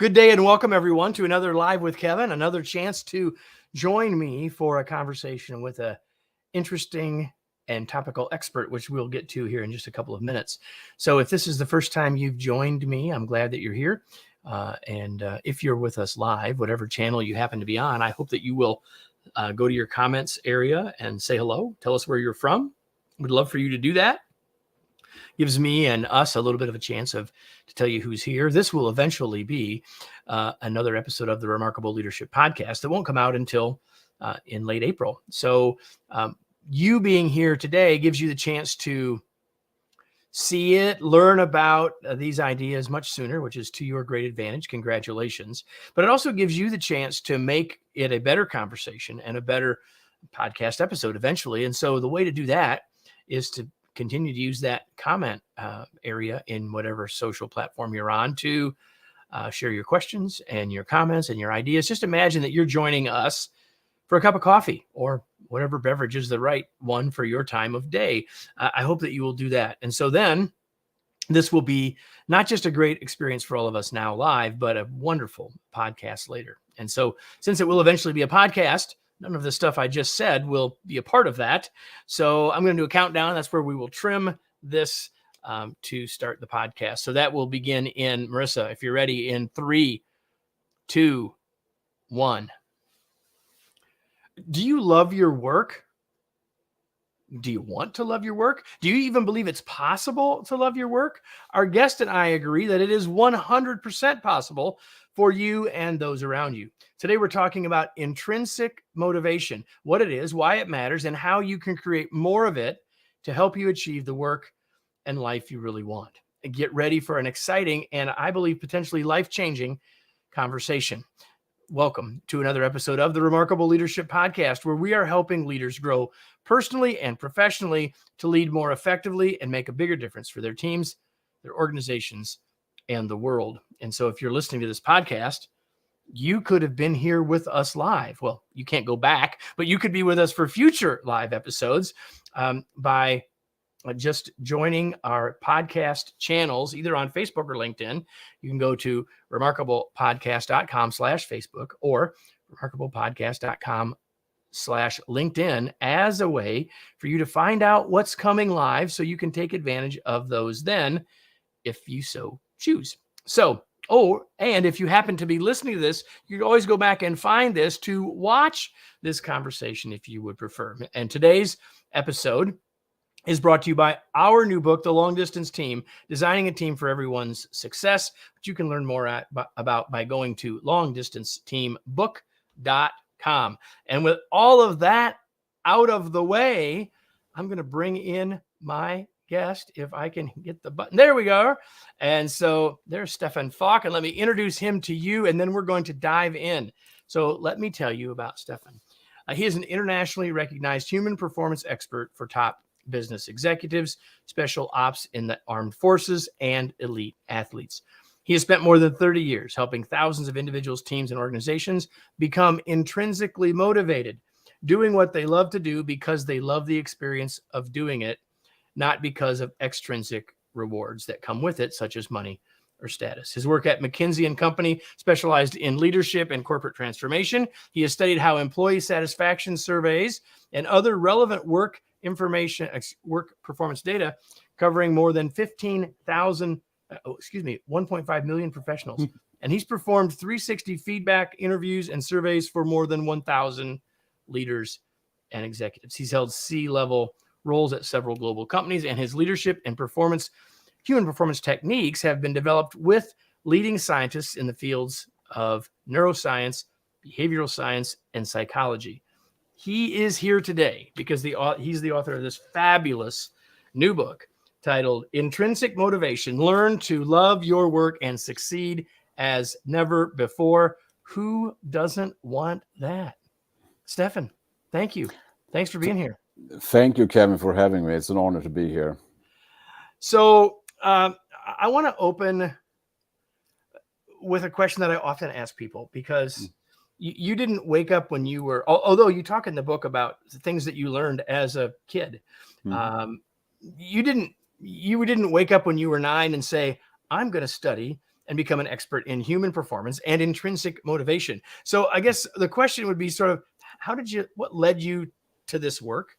Good day and welcome everyone to another Live with Kevin, another chance to join me for a conversation with a interesting and topical expert, which we'll get to here in just a couple of minutes. So if this is the first time you've joined me, I'm glad that you're here. And if you're with us live, whatever channel you happen to be on, I hope that you will go to your comments area and say hello. Tell us where you're from. We'd love for you to do that. Gives me and us a little bit of a chance to tell you who's here. This will eventually be another episode of the Remarkable Leadership Podcast that won't come out until in late April. So you being here today gives you the chance to see it, learn about these ideas much sooner, which is to your great advantage. Congratulations. But it also gives you the chance to make it a better conversation and a better podcast episode eventually. And so the way to do that is to continue to use that comment area in whatever social platform you're on to share your questions and your comments and your ideas. Just imagine that you're joining us for a cup of coffee or whatever beverage is the right one for your time of day. I hope that you will do that. And so then this will be not just a great experience for all of us now live, but a wonderful podcast later. And so since it will eventually be a podcast, none of the stuff I just said will be a part of that. So I'm going to do a countdown. That's where we will trim this to start the podcast. So that will begin in, Marissa, if you're ready, in 3, 2, 1. Do you love your work? Do you want to love your work? Do you even believe it's possible to love your work? Our guest and I agree that it is 100% possible for you and those around you. Today, we're talking about intrinsic motivation, what it is, why it matters, and how you can create more of it to help you achieve the work and life you really want. Get ready for an exciting and I believe potentially life-changing conversation. Welcome to another episode of the Remarkable Leadership Podcast, where we are helping leaders grow personally and professionally to lead more effectively and make a bigger difference for their teams, their organizations, and the world. And so if you're listening to this podcast, you could have been here with us live. Well, you can't go back, but you could be with us for future live episodes by just joining our podcast channels, either on Facebook or LinkedIn. You can go to remarkablepodcast.com/Facebook or remarkablepodcast.com/LinkedIn as a way for you to find out what's coming live so you can take advantage of those then, if you so choose. So, and if you happen to be listening to this, you can always go back and find this to watch this conversation if you would prefer. And today's episode is brought to you by our new book, The Long Distance Team, Designing a Team for Everyone's Success, which you can learn more about by going to longdistanceteambook.com. And with all of that out of the way, I'm going to bring in my guest, if I can get the button. There we go. And so there's Stefan Falk, and let me introduce him to you, and then we're going to dive in. So let me tell you about Stefan. He is an internationally recognized human performance expert for top business executives, special ops in the armed forces, and elite athletes. He has spent more than 30 years helping thousands of individuals, teams, and organizations become intrinsically motivated, doing what they love to do because they love the experience of doing it, not because of extrinsic rewards that come with it, such as money or status. His work at McKinsey & Company specialized in leadership and corporate transformation. He has studied how employee satisfaction surveys and other relevant work performance data covering more than 1.5 million professionals. And he's performed 360 feedback interviews and surveys for more than 1,000 leaders and executives. He's held C-level roles at several global companies, and his leadership and human performance techniques have been developed with leading scientists in the fields of neuroscience, behavioral science, and psychology. He is here today because he's the author of this fabulous new book titled Intrinsic Motivation: Learn to Love Your Work and Succeed as Never Before. Who doesn't want that? Stefan, thank you. Thanks for being here. Thank you, Kevin, for having me. It's an honor to be here. So I want to open with a question that I often ask people, because you didn't wake up when you were, although you talk in the book about the things that you learned as a kid. You didn't wake up when you were 9 and say, I'm going to study and become an expert in human performance and intrinsic motivation. So I guess the question would be sort of, what led you to this work?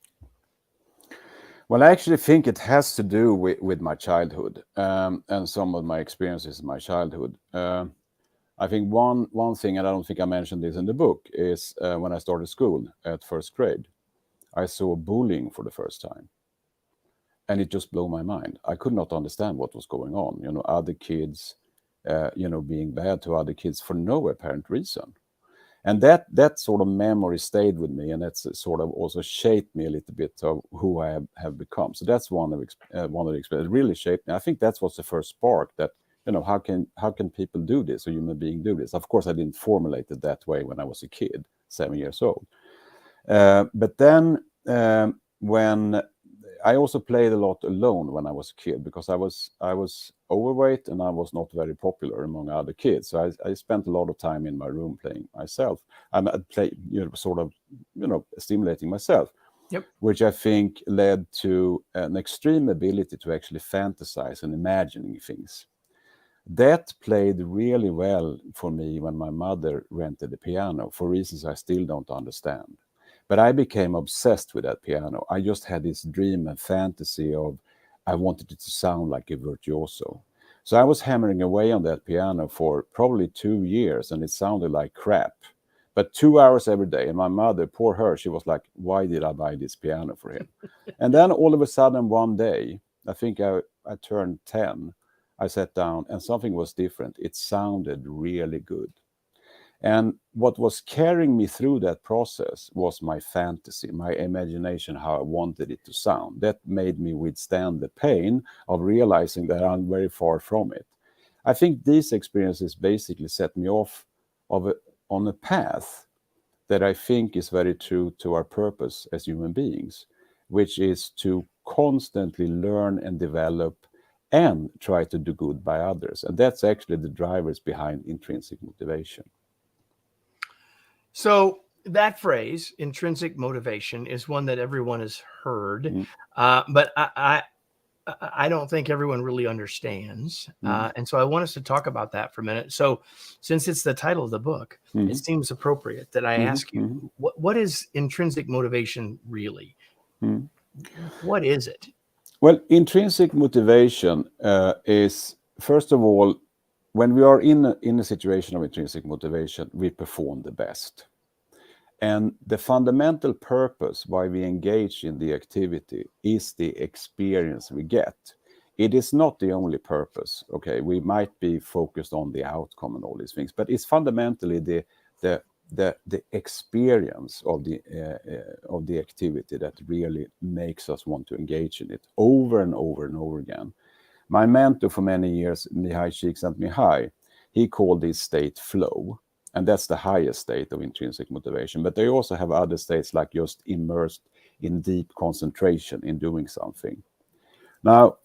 Well, I actually think it has to do with my childhood and some of my experiences in my childhood. I think one thing, and I don't think I mentioned this in the book, is when I started school at first grade, I saw bullying for the first time. And it just blew my mind. I could not understand what was going on. You know, other kids, being bad to other kids for no apparent reason. And that sort of memory stayed with me, and that's sort of also shaped me a little bit of who I have become. So that's one of the experiences. It really shaped me. I think that was the first spark that, how can people do this, or human being do this? Of course, I didn't formulate it that way when I was a kid, 7 years old. But then when I also played a lot alone when I was a kid, because I was overweight and I was not very popular among other kids. So I spent a lot of time in my room playing myself. I'd play, stimulating myself. Yep. Which I think led to an extreme ability to actually fantasize and imagining things. That played really well for me when my mother rented a piano for reasons I still don't understand. But I became obsessed with that piano. I just had this dream and fantasy of, I wanted it to sound like a virtuoso. So I was hammering away on that piano for probably 2 years, and it sounded like crap. But 2 hours every day, and my mother, poor her, she was like, why did I buy this piano for him? And then all of a sudden one day, I think I turned 10, I sat down and something was different. It sounded really good. And what was carrying me through that process was my fantasy, my imagination, how I wanted it to sound. That made me withstand the pain of realizing that I'm very far from it. I think these experiences basically set me off on a path that I think is very true to our purpose as human beings, which is to constantly learn and develop and try to do good by others. And that's actually the drivers behind intrinsic motivation. So that phrase, intrinsic motivation, is one that everyone has heard, but I don't think everyone really understands. And so I want us to talk about that for a minute. So since it's the title of the book, it seems appropriate that I ask you, what is intrinsic motivation really? What is it? Well, intrinsic motivation is, first of all, when we are in a situation of intrinsic motivation, we perform the best. And the fundamental purpose why we engage in the activity is the experience we get. It is not the only purpose. Okay, we might be focused on the outcome and all these things, but it's fundamentally the experience of the activity that really makes us want to engage in it over and over and over again. My mentor for many years, Mihai Csikszentmihalyi, he called this state flow. And that's the highest state of intrinsic motivation. But they also have other states like just immersed in deep concentration in doing something. Now,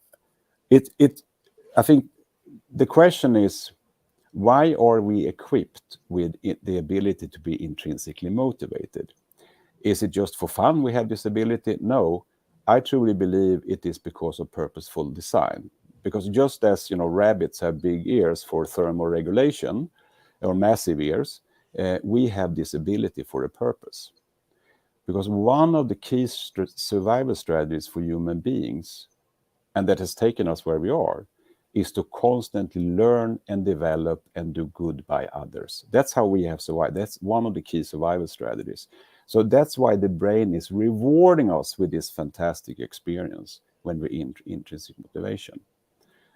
I think the question is, why are we equipped with the ability to be intrinsically motivated? Is it just for fun we have this ability? No, I truly believe it is because of purposeful design. Because just as rabbits have big ears for thermoregulation, or massive ears, we have this ability for a purpose. Because one of the key survival strategies for human beings, and that has taken us where we are, is to constantly learn and develop and do good by others. That's how we have survived. That's one of the key survival strategies. So that's why the brain is rewarding us with this fantastic experience when we're in intrinsic motivation.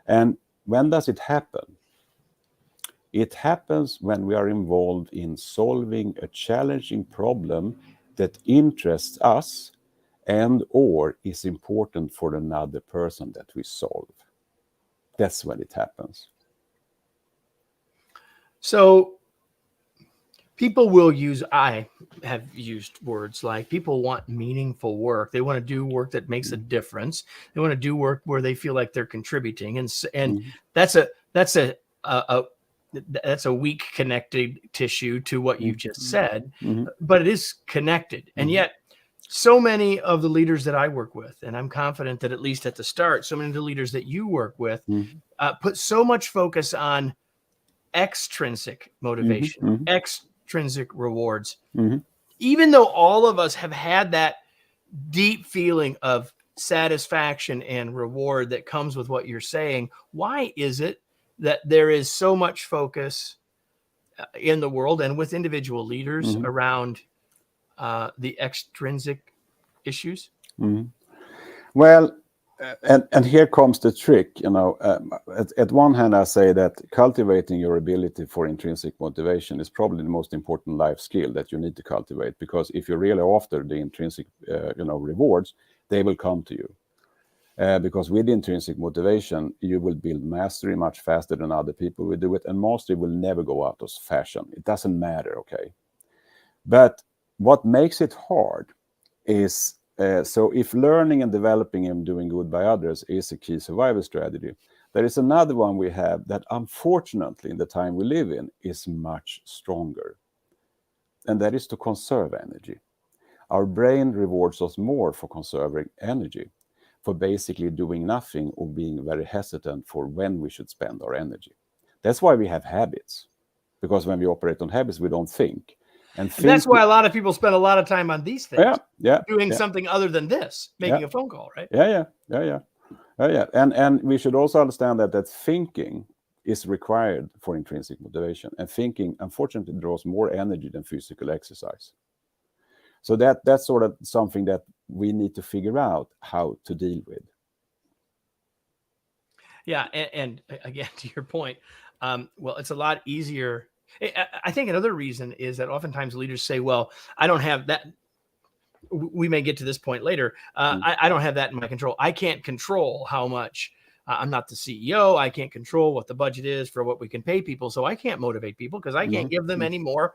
And when does it happen? It happens when we are involved in solving a challenging problem that interests us and or is important for another person that we solve. That's when it happens. So I have used words like people want meaningful work. They want to do work that makes a difference. They want to do work where they feel like they're contributing. And that's a weak connected tissue to what you've just said, but it is connected. And yet so many of the leaders that I work with, and I'm confident that at least at the start, so many of the leaders that you work with put so much focus on extrinsic motivation, Mm-hmm. extrinsic rewards. Mm-hmm. Even though all of us have had that deep feeling of satisfaction and reward that comes with what you're saying, why is it that there is so much focus in the world and with individual leaders Mm-hmm. around the extrinsic issues? Mm-hmm. Well, and here comes the trick. At one hand, I say that cultivating your ability for intrinsic motivation is probably the most important life skill that you need to cultivate, because if you're really after the intrinsic rewards, they will come to you. Because with intrinsic motivation, you will build mastery much faster than other people will do it, and mastery will never go out of fashion. It doesn't matter, okay? But what makes it hard is, so if learning and developing and doing good by others is a key survival strategy, there is another one we have that, unfortunately, in the time we live in, is much stronger. And that is to conserve energy. Our brain rewards us more for conserving energy, for basically doing nothing or being very hesitant for when we should spend our energy. That's why we have habits, because when we operate on habits, we don't think. And that's why a lot of people spend a lot of time on these things, doing something other than this, making a phone call, right? Yeah. And we should also understand that thinking is required for intrinsic motivation, and thinking, unfortunately, draws more energy than physical exercise. So that's sort of something that we need to figure out how to deal with. Yeah, and again, to your point, well, it's a lot easier. I think another reason is that oftentimes leaders say, well, I don't have that. We may get to this point later. I don't have that in my control. I can't control how much. I'm not the CEO. I can't control what the budget is for what we can pay people. So I can't motivate people because I can't give them any more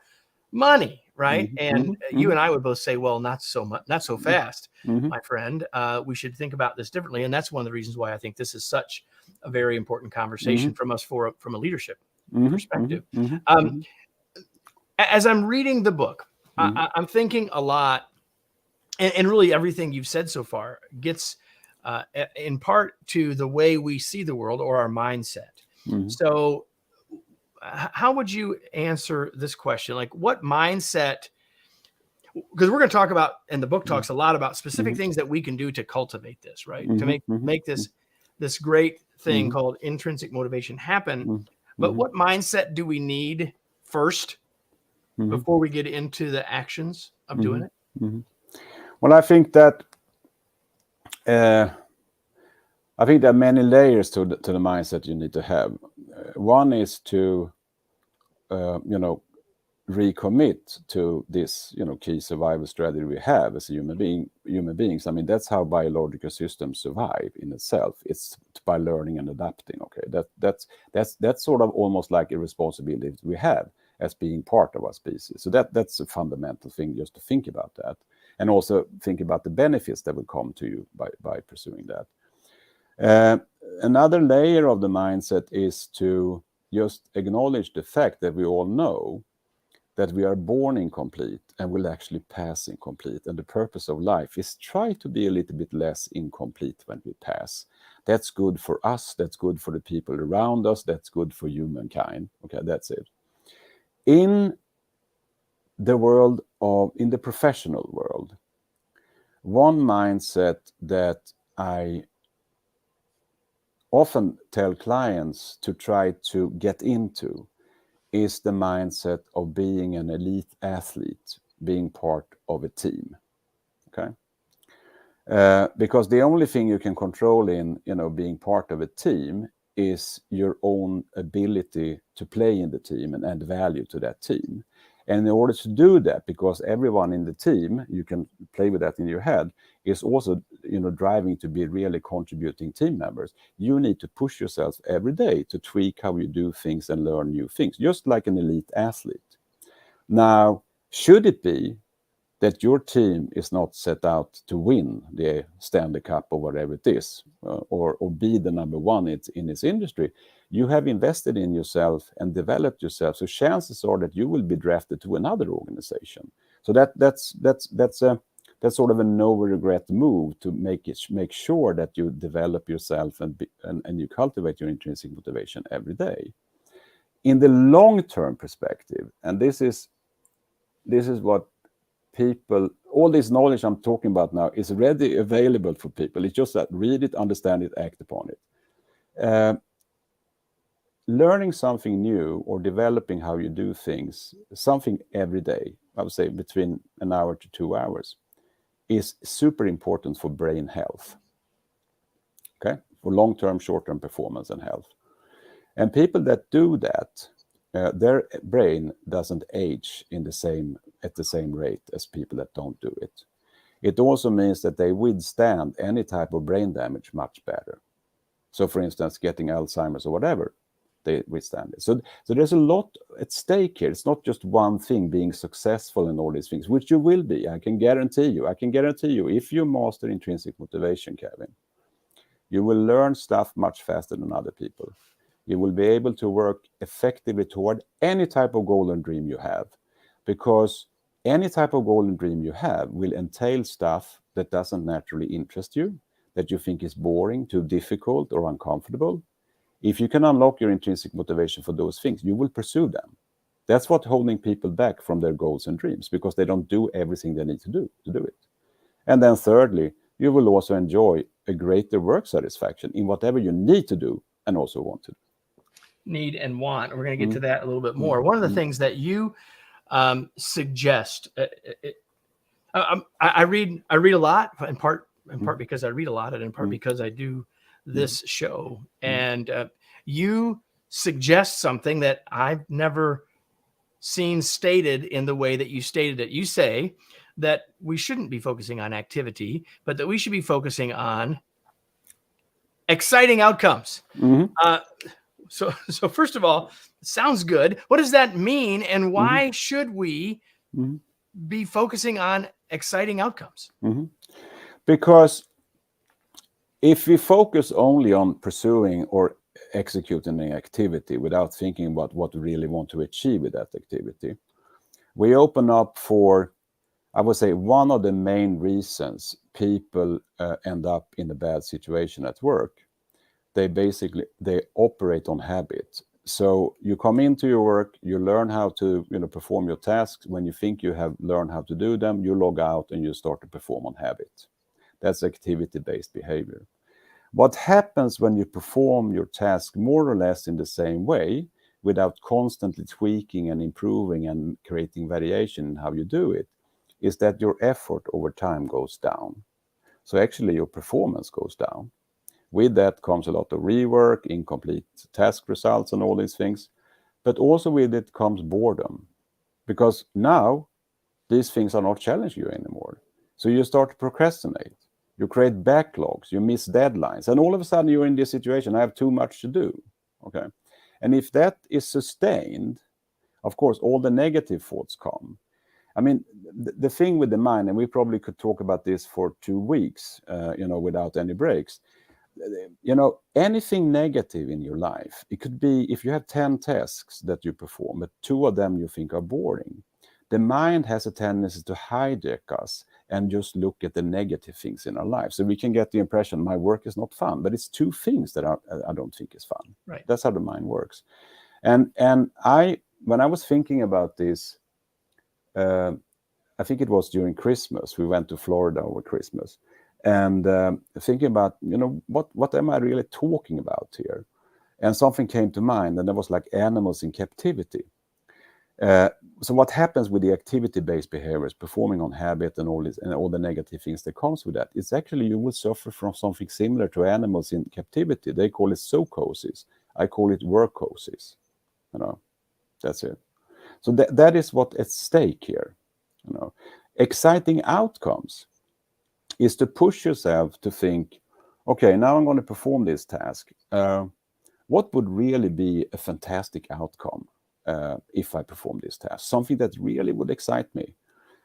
money, right? And you and I would both say, well, not so much, not so fast, my friend. We should think about this differently. And that's one of the reasons why I think this is such a very important conversation from us from a leadership perspective. As I'm reading the book, I'm thinking a lot, and really everything you've said so far gets in part to the way we see the world or our mindset. So how would you answer this question? Like, what mindset, because we're going to talk about, and the book talks a lot about specific things that we can do to cultivate this, right? To make this great thing called intrinsic motivation happen. But what mindset do we need first before we get into the actions of doing it? Well, I think that there are many layers to the mindset you need to have. One is to recommit to this key survival strategy we have as a human beings. I mean, that's how biological systems survive in itself. It's by learning and adapting. Okay, that's sort of almost like a responsibility we have as being part of our species. So that's a fundamental thing, just to think about that, and also think about the benefits that will come to you by pursuing that. Another layer of the mindset is to just acknowledge the fact that we all know that we are born incomplete and will actually pass incomplete. And the purpose of life is try to be a little bit less incomplete when we pass. That's good for us. That's good for the people around us. That's good for humankind. Okay, that's it. In the professional world, one mindset that I often tell clients to try to get into is the mindset of being an elite athlete, being part of a team. Okay, because the only thing you can control in being part of a team is your own ability to play in the team and add value to that team. And in order to do that, because everyone in the team, you can play with that in your head, is also driving to be really contributing team members, you need to push yourself every day to tweak how you do things and learn new things, just like an elite athlete. Now, should it be that your team is not set out to win the Stanley Cup or whatever it is, or be the number one in its industry, you have invested in yourself and developed yourself. So chances are that you will be drafted to another organization. So that's sort of a no regret move to make sure that you develop yourself and you cultivate your intrinsic motivation every day. in the long-term perspective, and this is what people, all this knowledge I'm talking about now is readily available for people. It's just that read it, understand it, act upon it. Learning something new or developing how you do things, something every day, I would say between an hour to 2 hours, is super important for brain health. Okay, for long-term, short-term performance and health. And people that do that, their brain doesn't age at the same rate as people that don't do it. It also means that they withstand any type of brain damage much better. So, for instance, getting Alzheimer's or whatever, they withstand it. So there's a lot at stake here. It's not just one thing, being successful in all these things, which you will be. I can guarantee you. If you master intrinsic motivation, Kevin, you will learn stuff much faster than other people. You will be able to work effectively toward any type of goal and dream you have, because any type of goal and dream you have will entail stuff that doesn't naturally interest you, that you think is boring, too difficult, or uncomfortable. If you can unlock your intrinsic motivation for those things, you will pursue them. That's what's holding people back from their goals and dreams, because they don't do everything they need to do it. And then thirdly, you will also enjoy a greater work satisfaction in whatever you need to do and also want to do. Need and want. We're going to get to that a little bit more. One of the things that you suggest, I read a lot, in part because I read a lot, and in part because I do this show. And you suggest something that I've never seen stated in the way that you stated it. You say that we shouldn't be focusing on activity, but that we should be focusing on exciting outcomes. So first of all, it sounds good. What does that mean, and why should we be focusing on exciting outcomes? Because if we focus only on pursuing or executing an activity without thinking about what we really want to achieve with that activity, we open up for, I would say, one of the main reasons people end up in a bad situation at work. They operate on habit. So you come into your work, you learn how to perform your tasks. When you think you have learned how to do them, you log out and you start to perform on habit. That's activity-based behavior. What happens when you perform your task more or less in the same way, without constantly tweaking and improving and creating variation in how you do it, is that your effort over time goes down. So actually your performance goes down. With that comes a lot of rework, incomplete task results, and all these things. But also with it comes boredom, because now these things are not challenging you anymore. So you start to procrastinate. You create backlogs, you miss deadlines, and all of a sudden you're in this situation, I have too much to do. Okay. And if that is sustained, of course, all the negative thoughts come. I mean, the thing with the mind, and we probably could talk about this for 2 weeks, without any breaks. Anything negative in your life, it could be if you have 10 tasks that you perform, but 2 of them you think are boring. The mind has a tendency to hijack us and just look at the negative things in our life. So we can get the impression my work is not fun, but it's 2 things that I don't think is fun. Right. That's how the mind works. And when I was thinking about this, I think it was during Christmas. We went to Florida over Christmas. And thinking about, what am I really talking about here? And something came to mind, and that was like animals in captivity. So what happens with the activity-based behaviors, performing on habit and all this, and all the negative things that comes with that, it's actually you will suffer from something similar to animals in captivity. They call it zoochosis. I call it workchosis. That's it. So that is what's at stake here. Exciting outcomes is to push yourself to think, okay, now I'm going to perform this task. What would really be a fantastic outcome if I perform this task? Something that really would excite me.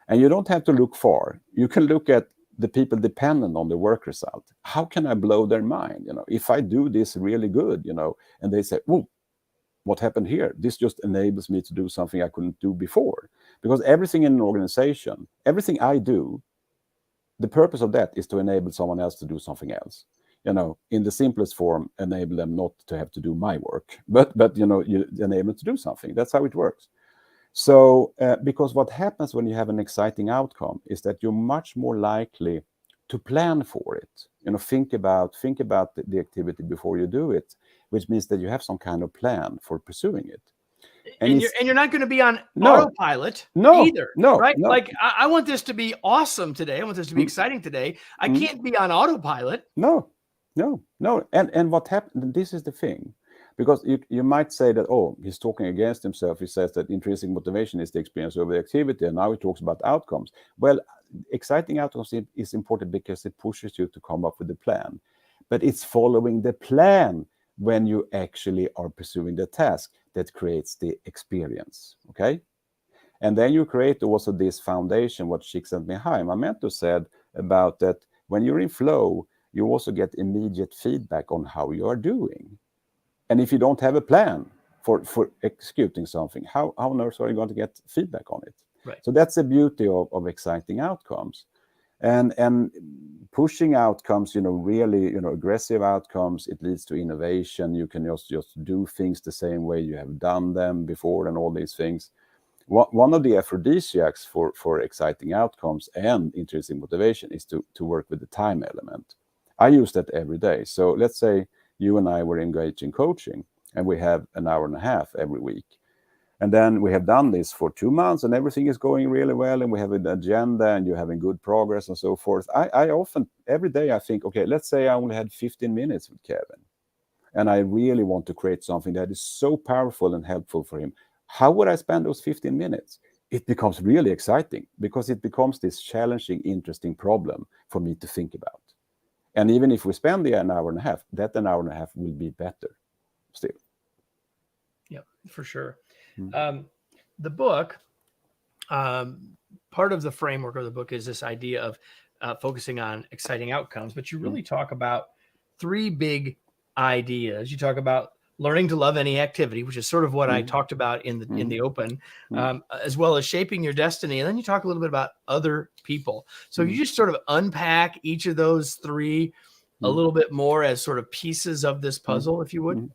And you don't have to look far. You can look at the people dependent on the work result. How can I blow their mind? If I do this really good, and they say, "Whoa, what happened here? This just enables me to do something I couldn't do before." Because everything in an organization, everything I do, the purpose of that is to enable someone else to do something else. in the simplest form, enable them not to have to do my work, but you enable them to do something. That's how it works. So because what happens when you have an exciting outcome is that you're much more likely to plan for it. Think about the activity before you do it, which means that you have some kind of plan for pursuing it. And you're not going to be on autopilot either, right? No. Like I want this to be awesome today. I want this to be exciting today. I can't be on autopilot. No. And what happened? This is the thing, because you might say that, oh, he's talking against himself. He says that intrinsic motivation is the experience over the activity, and now he talks about outcomes. Well, exciting outcomes is important because it pushes you to come up with a plan, but it's following the plan when you actually are pursuing the task that creates the experience, okay? And then you create also this foundation, what Csikszentmihalyi, my mentor, said about that when you're in flow, you also get immediate feedback on how you are doing. And if you don't have a plan for executing something, how on earth are you going to get feedback on it? Right. So that's the beauty of exciting outcomes. And pushing outcomes, really, aggressive outcomes, it leads to innovation. You can just do things the same way you have done them before and all these things. One of the aphrodisiacs for exciting outcomes and intrinsic motivation is to work with the time element. I use that every day. So let's say you and I were engaged in coaching, and we have an hour and a half every week. And then we have done this for 2 months, and everything is going really well, and we have an agenda, and you're having good progress and so forth. I often, every day, I think, okay, let's say I only had 15 minutes with Kevin, and I really want to create something that is so powerful and helpful for him. How would I spend those 15 minutes? It becomes really exciting because it becomes this challenging, interesting problem for me to think about. And even if we spend an hour and a half, that an hour and a half will be better still. Yeah, for sure. The book, part of the framework of the book is this idea of focusing on exciting outcomes, but you really talk about 3 big ideas. You talk about learning to love any activity, which is sort of what I talked about in the open, as well as shaping your destiny. And then you talk a little bit about other people. So you just sort of unpack each of those 3 a little bit more as sort of pieces of this puzzle, if you would.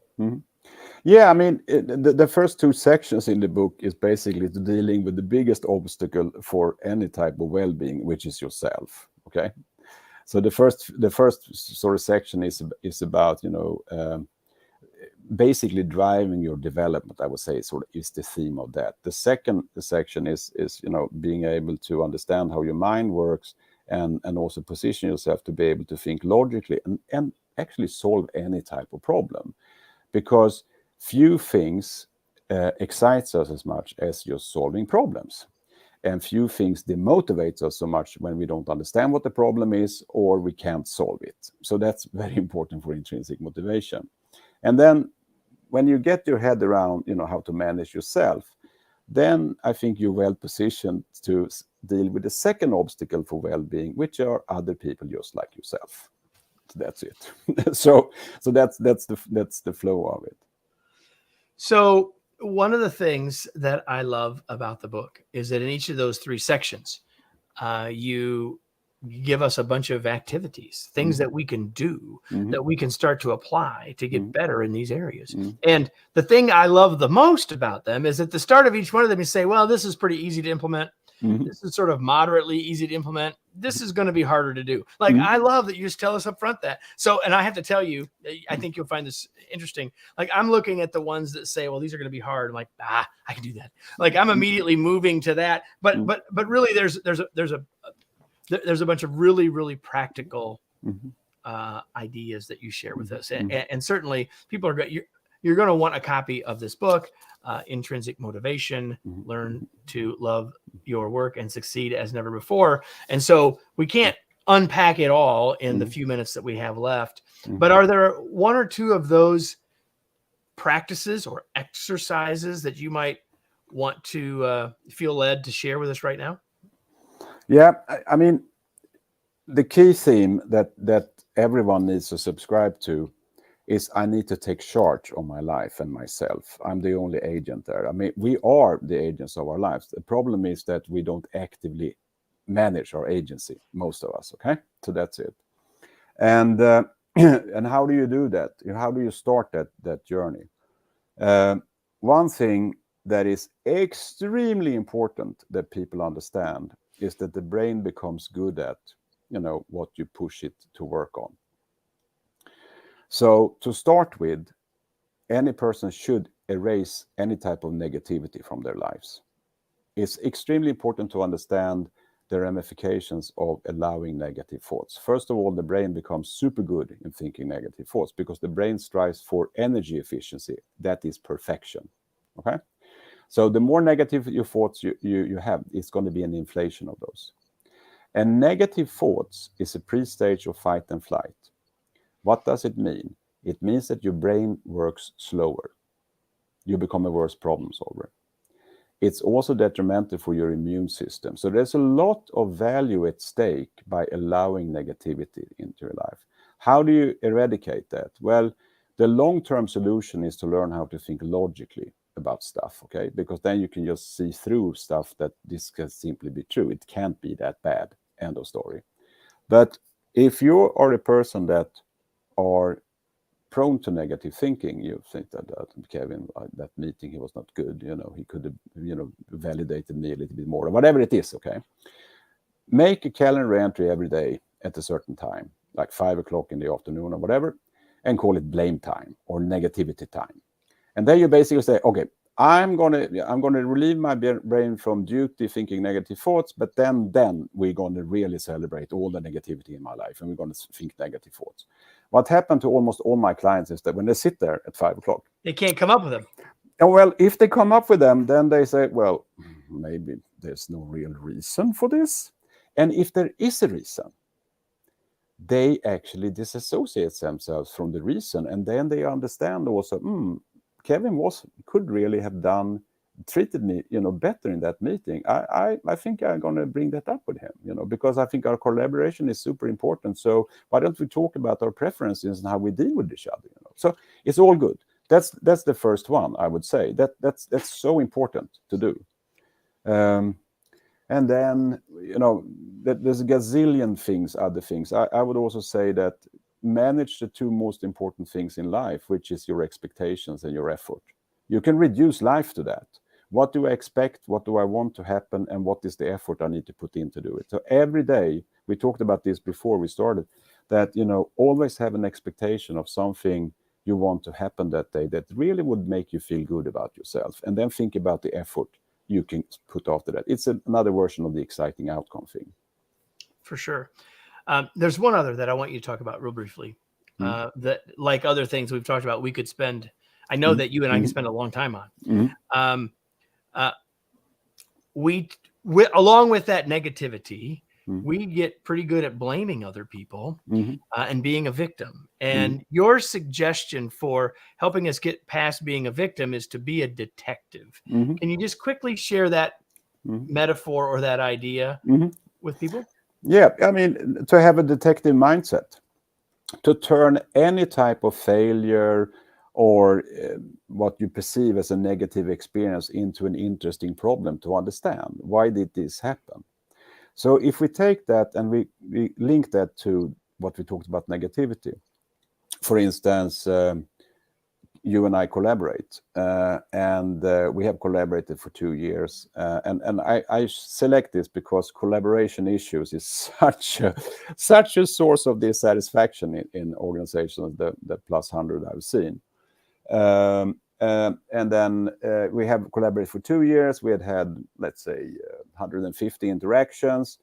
Yeah, I mean, the first 2 sections in the book is basically dealing with the biggest obstacle for any type of well-being, which is yourself. Okay, so the first sort of section is about basically driving your development. I would say sort of is the theme of that. The second section is being able to understand how your mind works and also position yourself to be able to think logically and actually solve any type of problem, because few things excites us as much as just solving problems, and few things demotivates us so much when we don't understand what the problem is or we can't solve it. So that's very important for intrinsic motivation. And then when you get your head around how to manage yourself, then I think you're well positioned to deal with the second obstacle for well-being, which are other people just like yourself. So that's it. so that's the flow of it. So one of the things that I love about the book is that in each of those 3 sections, you give us a bunch of activities, things that we can do, that we can start to apply to get better in these areas. And the thing I love the most about them is at the start of each one of them, you say, well, this is pretty easy to implement. This is sort of moderately easy to implement. This is going to be harder to do. Like, I love that you just tell us up front that. So, and I have to tell you, I think you'll find this interesting. Like, I'm looking at the ones that say, well, these are going to be hard. I'm like, I can do that. Like, I'm immediately moving to that. But really there's a bunch of really, really practical ideas that you share with us. And certainly people are you're going to want a copy of this book, Intrinsic Motivation, Learn to Love Your Work and Succeed as Never Before. And so we can't unpack it all in the few minutes that we have left. But are there 1 or 2 of those practices or exercises that you might want to feel led to share with us right now? Yeah, I mean, the key theme that everyone needs to subscribe to is I need to take charge of my life and myself. I'm the only agent there. I mean, we are the agents of our lives. The problem is that we don't actively manage our agency, most of us, okay? So that's it. And And how do you do that? How do you start that journey? One thing that is extremely important that people understand is that the brain becomes good at, what you push it to work on. So to start with, any person should erase any type of negativity from their lives. It's extremely important to understand the ramifications of allowing negative thoughts. First of all, the brain becomes super good in thinking negative thoughts because the brain strives for energy efficiency. That is perfection. Okay? So the more negative your thoughts you have, it's going to be an inflation of those. And negative thoughts is a pre-stage of fight and flight. What does it mean? It means that your brain works slower. You become a worse problem solver. It's also detrimental for your immune system. So there's a lot of value at stake by allowing negativity into your life. How do you eradicate that? Well, the long-term solution is to learn how to think logically about stuff, okay? Because then you can just see through stuff that this can simply be true. It can't be that bad, end of story. But if you are a person that are prone to negative thinking, you think that Kevin, that meeting, he was not good, he could have, validated me a little bit more, or whatever it is, okay? Make a calendar entry every day at a certain time, like 5 o'clock in the afternoon or whatever, and call it blame time or negativity time. And then you basically say, okay, I'm gonna relieve my brain from duty thinking negative thoughts, but then we're gonna really celebrate all the negativity in my life, and we're gonna think negative thoughts. What happened to almost all my clients is that when they sit there at 5 o'clock, They can't come up with them. and well, if they come up with them, then they say, well, maybe there's no real reason for this. And if there is a reason, they actually disassociate themselves from the reason, and then they understand also, Kevin could really have treated me, better in that meeting. I think I'm going to bring that up with him, because I think our collaboration is super important. So why don't we talk about our preferences and how we deal with each other? So it's all good. That's the first one, I would say. That's so important to do. And then, there's a gazillion things, other things. I would also say that manage the two most important things in life, which is your expectations and your effort. You can reduce life to that. What do I expect? What do I want to happen? And what is the effort I need to put in to do it? So every day, we talked about this before we started, that, always have an expectation of something you want to happen that day that really would make you feel good about yourself. And then think about the effort you can put after that. It's another version of the exciting outcome thing. For sure. There's one other that I want you to talk about real briefly. That, like other things we've talked about, we could spend, I know that you and I can spend a long time on. We along with that negativity, we get pretty good at blaming other people and being a victim. And your suggestion for helping us get past being a victim is to be a detective. Can you just quickly share that metaphor or that idea with people? Yeah, I mean, to have a detective mindset, to turn any type of failure or what you perceive as a negative experience into an interesting problem to understand. Why did this happen? So if we take that and we link that to what we talked about negativity, for instance, you and I collaborate, and we have collaborated for 2 years. And I select this because collaboration issues is such a source of dissatisfaction in organizations, the plus 100 I've seen. And then we have collaborated for 2 years. We had, let's say, 150 interactions,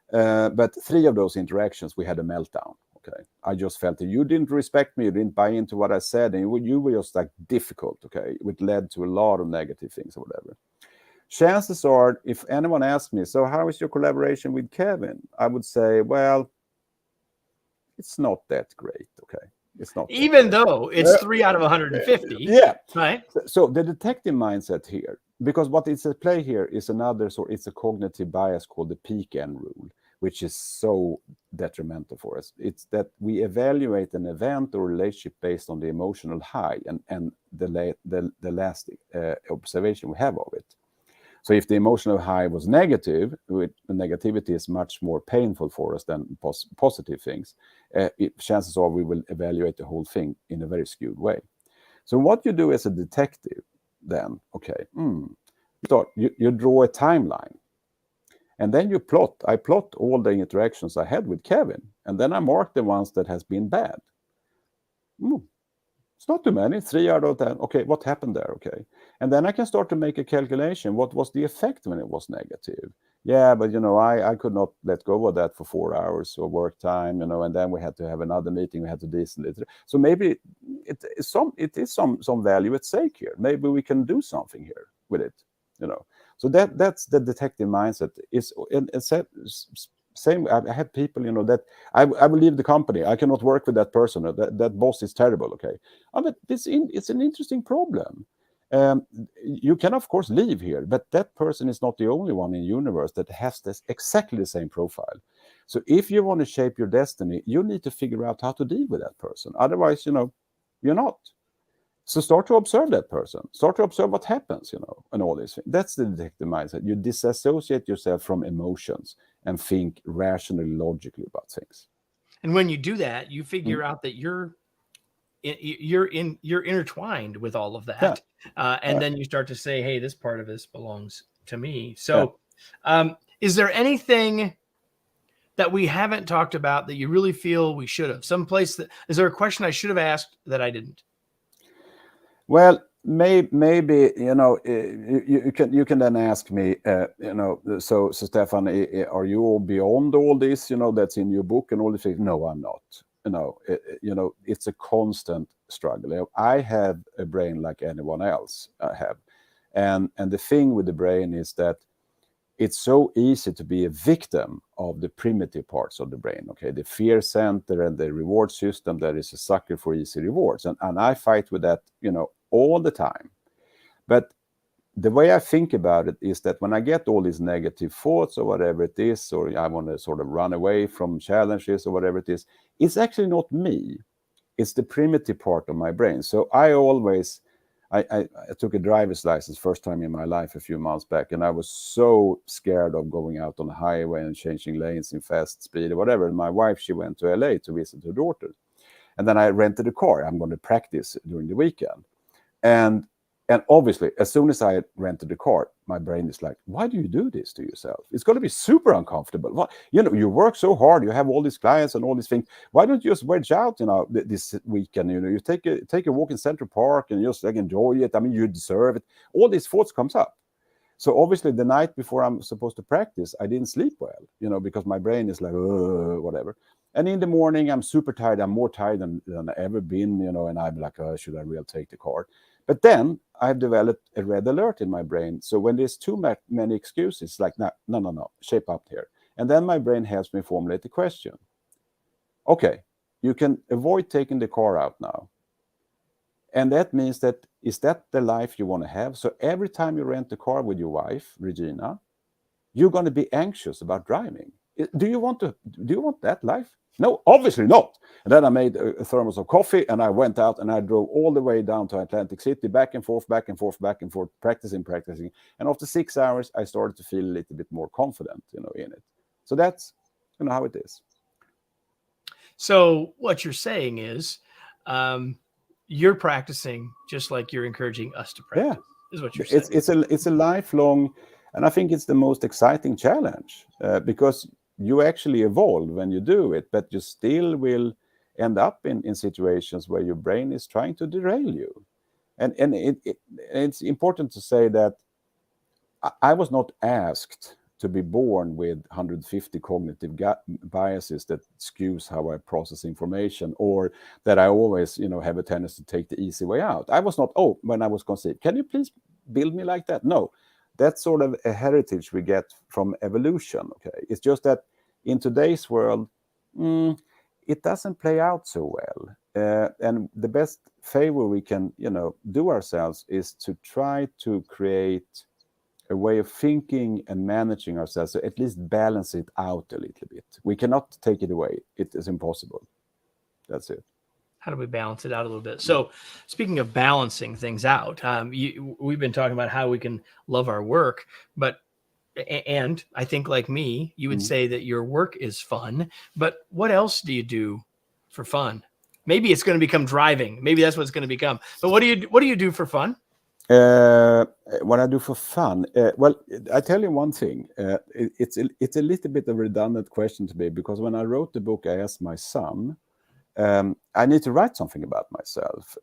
but 3 of those interactions we had a meltdown. Okay, I just felt that you didn't respect me, you didn't buy into what I said, and you were just like difficult. Okay, it led to a lot of negative things or whatever. Chances are, if anyone asks me, so how is your collaboration with Kevin? I would say, well, it's not that great. Okay. It's not, even though it's 3 out of 150. Yeah. Right. So the detective mindset here, because what is at play here is it's a cognitive bias called the peak end rule, which is so detrimental for us. It's that we evaluate an event or relationship based on the emotional high and the last observation we have of it. So if the emotional high was negative, negativity is much more painful for us than positive things. Chances are we will evaluate the whole thing in a very skewed way. So what you do as a detective then, okay, you draw a timeline. And then you plot. I plot all the interactions I had with Kevin. And then I mark the ones that has been bad. It's not too many, 3 out of 10. Okay, what happened there? Okay. And then I can start to make a calculation. What was the effect when it was negative? Yeah, but I could not let go of that for 4 hours of work time, and then we had to have another meeting. We had to diesel it. So maybe it is some value at stake here. Maybe we can do something here with it, So that's the detective mindset. Same. I had people, that I will leave the company. I cannot work with that person. That boss is terrible. Okay, but it's an interesting problem. You can of course leave here, but that person is not the only one in the universe that has exactly the same profile. So if you want to shape your destiny, you need to figure out how to deal with that person. Otherwise, you're not. So start to observe that person. Start to observe what happens, and all these things. That's the detective mindset. You disassociate yourself from emotions and think rationally, logically about things. And when you do that, you figure out that you're intertwined with all of that, and then you start to say, "Hey, this part of this belongs to me." So, is there anything that we haven't talked about that you really feel we should have? Is there a question I should have asked that I didn't? Well, maybe you can then ask me, so Stefan, are you all beyond all this, that's in your book and all these things? No, I'm not. It's a constant struggle. I have a brain like anyone else have, and the thing with the brain is that it's so easy to be a victim of the primitive parts of the brain. Okay, the fear center and the reward system that is a sucker for easy rewards, and I fight with that, all the time. But the way I think about it is that when I get all these negative thoughts or whatever it is, or I want to sort of run away from challenges or whatever it is, it's actually not me. It's the primitive part of my brain. So I took a driver's license first time in my life a few months back, and I was so scared of going out on the highway and changing lanes in fast speed or whatever. And my wife, she went to LA to visit her daughter. And then I rented a car. I'm going to practice during the weekend. And obviously, as soon as I rented the car, my brain is like, why do you do this to yourself? It's going to be super uncomfortable. You work so hard. You have all these clients and all these things. Why don't you just wedge out, this weekend? You take a walk in Central Park and just enjoy it. I mean, you deserve it. All these thoughts comes up. So obviously, the night before I'm supposed to practice, I didn't sleep well, because my brain is like, whatever. And in the morning, I'm super tired. I'm more tired than I've ever been, and I'm like, should I really take the car? But then I've developed a red alert in my brain. So when there's too many excuses, like, no, shape up here. And then my brain helps me formulate the question. Okay, you can avoid taking the car out now. And that means that, is that the life you want to have? So every time you rent a car with your wife, Regina, you're going to be anxious about driving. Do you want that life? No, obviously not. And then I made a thermos of coffee and I went out and I drove all the way down to Atlantic City, back and forth, practicing. And after 6 hours, I started to feel a little bit more confident, in it. So that's, how it is. So what you're saying is, you're practicing just like you're encouraging us to practice. Is what you're saying. It's a lifelong, and I think it's the most exciting challenge because you actually evolve when you do it, but you still will end up in situations where your brain is trying to derail you. And it's important to say that I was not asked to be born with 150 cognitive biases that skews how I process information, or that I always, have a tendency to take the easy way out. I was not, when I was conceived, can you please build me like that? No, that's sort of a heritage we get from evolution. Okay, it's just that in today's world, it doesn't play out so well. And the best favor we can, do ourselves is to try to create a way of thinking and managing ourselves, so at least balance it out a little bit. We cannot take it away. It is impossible. That's it. How do we balance it out a little bit? So speaking of balancing things out, we've been talking about how we can love our work, and I think like me, you would say that your work is fun, but what else do you do for fun? Maybe it's going to become driving. Maybe that's what it's going to become. But what do you do for fun? What I do for fun? Well, I tell you one thing. It's a little bit of a redundant question to me, because when I wrote the book, I asked my son, I need to write something about myself.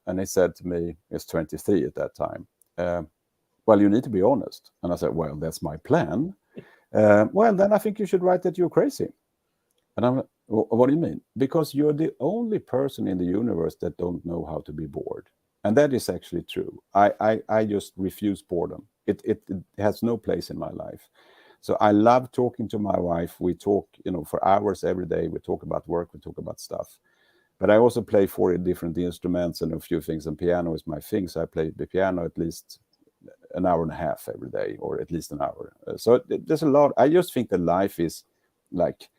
And he said to me, he's 23 at that time, well, you need to be honest. And I said, well, that's my plan. Well, then I think you should write that you're crazy. And I'm like, what do you mean? Because you're the only person in the universe that don't know how to be bored. And that is actually true. I just refuse boredom. It has no place in my life. So I love talking to my wife. We talk, for hours every day. We talk about work. We talk about stuff. But I also play 40 different instruments and a few things. And piano is my thing. So I play the piano at least an hour and a half every day, or at least an hour. So there's a lot. I just think that life is like,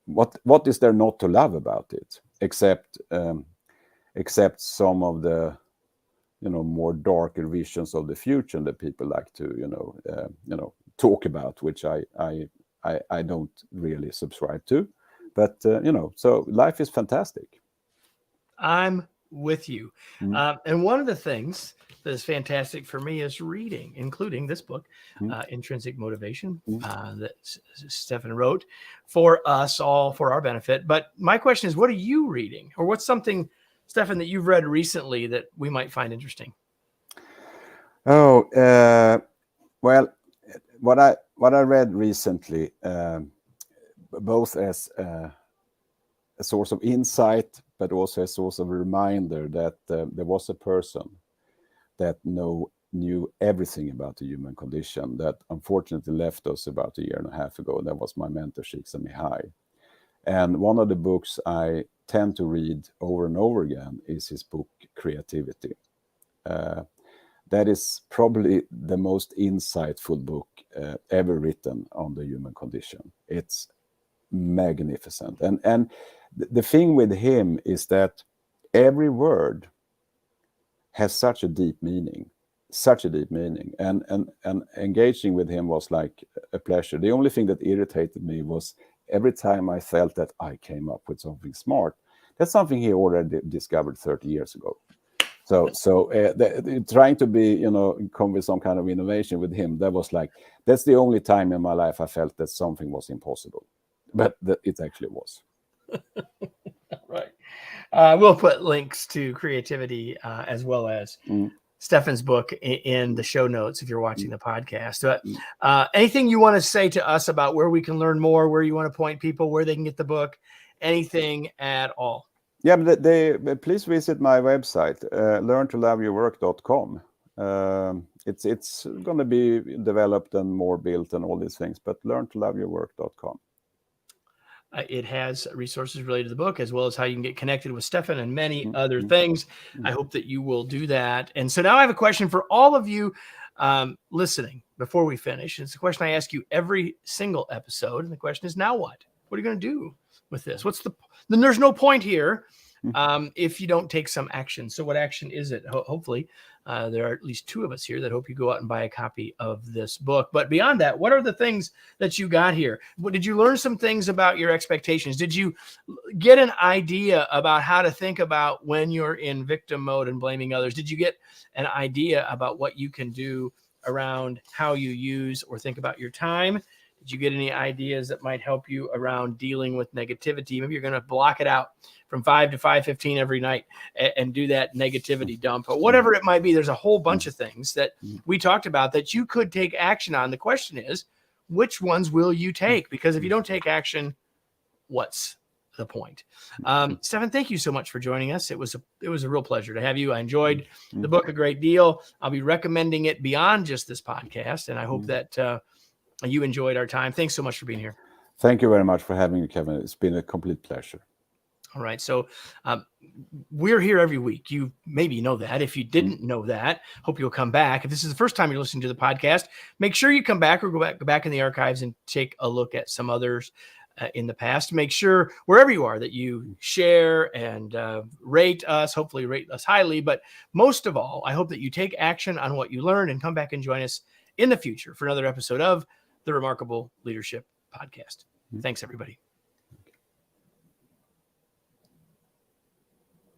what is there not to love about it, except some of the more darker visions of the future that people like to talk about, which I don't really subscribe to. But so life is fantastic. I'm with you. And one of the things that is fantastic for me is reading, including this book, Intrinsic Motivation, that Stefan wrote for us all, for our benefit. But my question is, what are you reading? Or what's something, Stefan, that you've read recently that we might find interesting? Oh, well, what I read recently, both as a source of insight, but also a source of reminder that there was a person that knew everything about the human condition that unfortunately left us about 1.5 years ago. That was my mentor, Csikszentmihalyi. And one of the books I tend to read over and over again is his book, Creativity. That is probably the most insightful book ever written on the human condition. It's magnificent. And the thing with him is that every word has such a deep meaning. And engaging with him was like a pleasure. The only thing that irritated me was every time I felt that I came up with something smart. That's something he already discovered 30 years ago. So trying to be, come with some kind of innovation with him, that's the only time in my life I felt that something was impossible. But it actually was. Right. We'll put links to Creativity as well as Stefan's book in the show notes if you're watching the podcast. Anything you want to say to us about where we can learn more, where you want to point people, where they can get the book, anything at all? Yeah, but please visit my website, learntoloveyourwork.com. It's going to be developed and more built and all these things, but learntoloveyourwork.com. It has resources related to the book, as well as how you can get connected with Stefan and many other things. I hope that you will do that. And so now I have a question for all of you listening before we finish. It's a question I ask you every single episode. And the question is, now what? What are you going to do with this? Then there's no point here if you don't take some action. So what action is it? Hopefully there are at least 2 of us here that hope you go out and buy a copy of this book. But beyond that, what are the things that you got here? Did you learn some things about your expectations? Did you get an idea about how to think about when you're in victim mode and blaming others? Did you get an idea about what you can do around how you use or think about your time? Did you get any ideas that might help you around dealing with negativity? Maybe you're going to block it out from 5 to 5:15 every night and do that negativity dump. But whatever it might be, there's a whole bunch of things that we talked about that you could take action on. The question is, which ones will you take? Because if you don't take action, what's the point? Stefan, thank you so much for joining us. It was a real pleasure to have you. I enjoyed the book a great deal. I'll be recommending it beyond just this podcast, and I hope that you enjoyed our time. Thanks so much for being here. Thank you very much for having me, Kevin. It's been a complete pleasure. All right. So we're here every week. You maybe know that. If you didn't know that, hope you'll come back. If this is the first time you're listening to the podcast, make sure you come back or go back in the archives and take a look at some others. in the past. Make sure wherever you are that you share and rate us, hopefully rate us highly. But most of all, I hope that you take action on what you learned and come back and join us in the future for another episode of the Remarkable Leadership Podcast. Thanks, everybody.